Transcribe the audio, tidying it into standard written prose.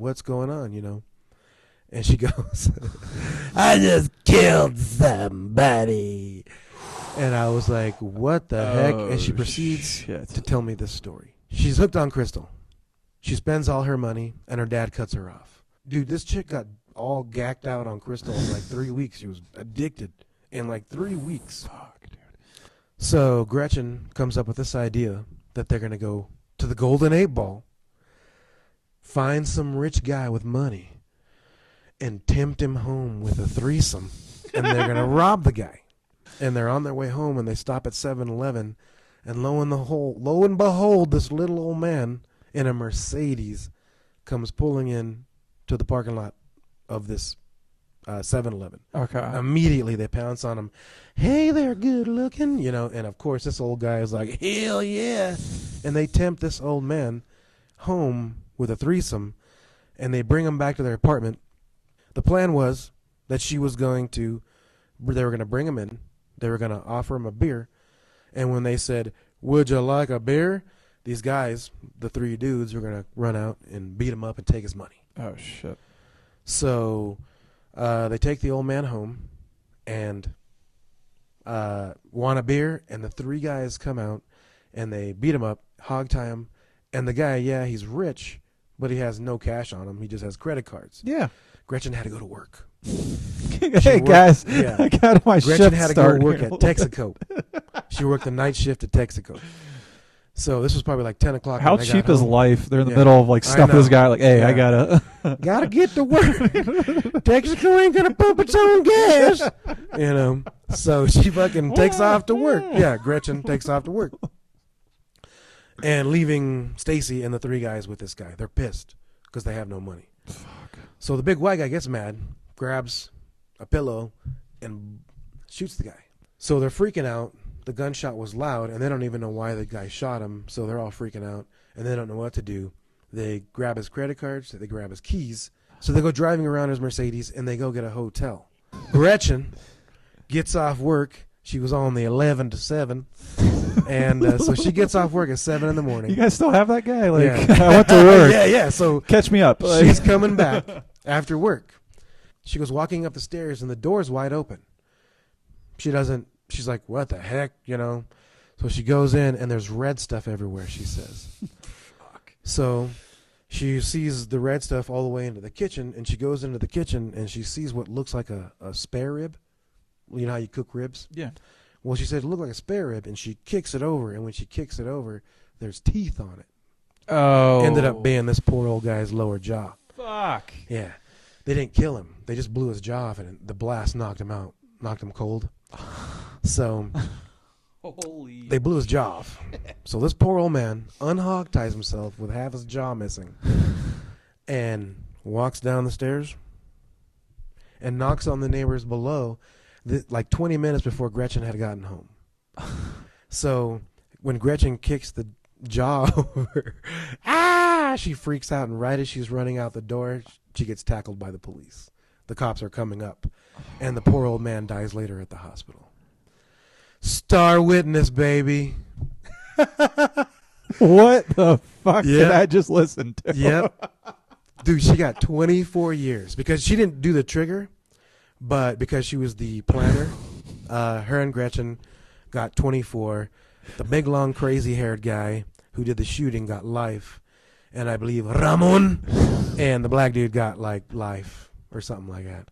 what's going on, you know? And she goes, I just killed somebody. And I was like, what the heck? And she proceeds to tell me this story. She's hooked on crystal. She spends all her money, and her dad cuts her off. Dude, this chick got all gacked out on crystal in like 3 weeks. She was addicted in like 3 weeks. Fuck, dude. So Gretchen comes up with this idea that they're going to go to the Golden 8 Ball, find some rich guy with money, and tempt him home with a threesome. And they're going to rob the guy. And they're on their way home, and they stop at 7-Eleven. And lo and behold, this little old man in a Mercedes comes pulling in to the parking lot of this 7-Eleven. Okay. Immediately they pounce on him. Hey there, good looking. You know, and of course this old guy is like, hell yeah. And they tempt this old man home with a threesome, and they bring him back to their apartment. The plan was that they were going to bring him in. They were going to offer him a beer. And when they said, would you like a beer? These guys, the 3 dudes, were going to run out and beat him up and take his money. Oh, shit. So they take the old man home and want a beer. And the 3 guys come out and they beat him up, hog tie him. And the guy, yeah, he's rich, but he has no cash on him. He just has credit cards. Yeah. Gretchen had to go to work. Hey, guys, yeah. I got my shift Gretchen had to go started work here. at Texaco. She worked the night shift at Texaco. So this was probably like 10 o'clock. How when they cheap got is home. life? They're in the Yeah. middle of like I stuff know. this guy like, hey, Yeah. I gotta Gotta get to work. Texaco ain't gonna pump its own gas. You know. So she fucking takes off to work. Yeah, Gretchen takes off to work. And leaving Stacy and the 3 guys with this guy. They're pissed because they have no money. Fuck. So the big white guy gets mad, grabs a pillow, and shoots the guy. So they're freaking out. The gunshot was loud, and they don't even know why the guy shot him. So they're all freaking out, and they don't know what to do. They grab his credit cards. They grab his keys. So they go driving around his Mercedes, and they go get a hotel. Gretchen gets off work. She was on the 11 to 7. And so she gets off work at 7 in the morning. You guys still have that guy? Like, Yeah. I went to work. Yeah. So Catch me up. Like, she's coming back after work. She goes walking up the stairs, and the door's wide open. She's like, what the heck, you know? So she goes in, and there's red stuff everywhere, she says. Fuck. So she sees the red stuff all the way into the kitchen, and she goes into the kitchen, and she sees what looks like a spare rib. You know how you cook ribs? yeah. Well, she said it looked like a spare rib, and she kicks it over, and when she kicks it over, there's teeth on it. Oh. Ended up being this poor old guy's lower jaw. Fuck. Yeah. They didn't kill him. They just blew his jaw off, and the blast knocked him out, knocked him cold. So Holy. they blew his jaw off. So this poor old man unhog-ties himself with half his jaw missing and walks down the stairs and knocks on the neighbors below like 20 minutes before Gretchen had gotten home. So when Gretchen kicks the jaw over, she freaks out, and right as she's running out the door, she gets tackled by the police. The cops are coming up, and the poor old man dies later at the hospital. Star witness, baby. What the fuck Yeah. did I just listen to? Yep. Dude, she got 24 years because she didn't do the trigger, but because she was the planner, her and Gretchen got 24. The big, long, crazy-haired guy who did the shooting got life, and I believe Ramon and the black dude got like life or something like that.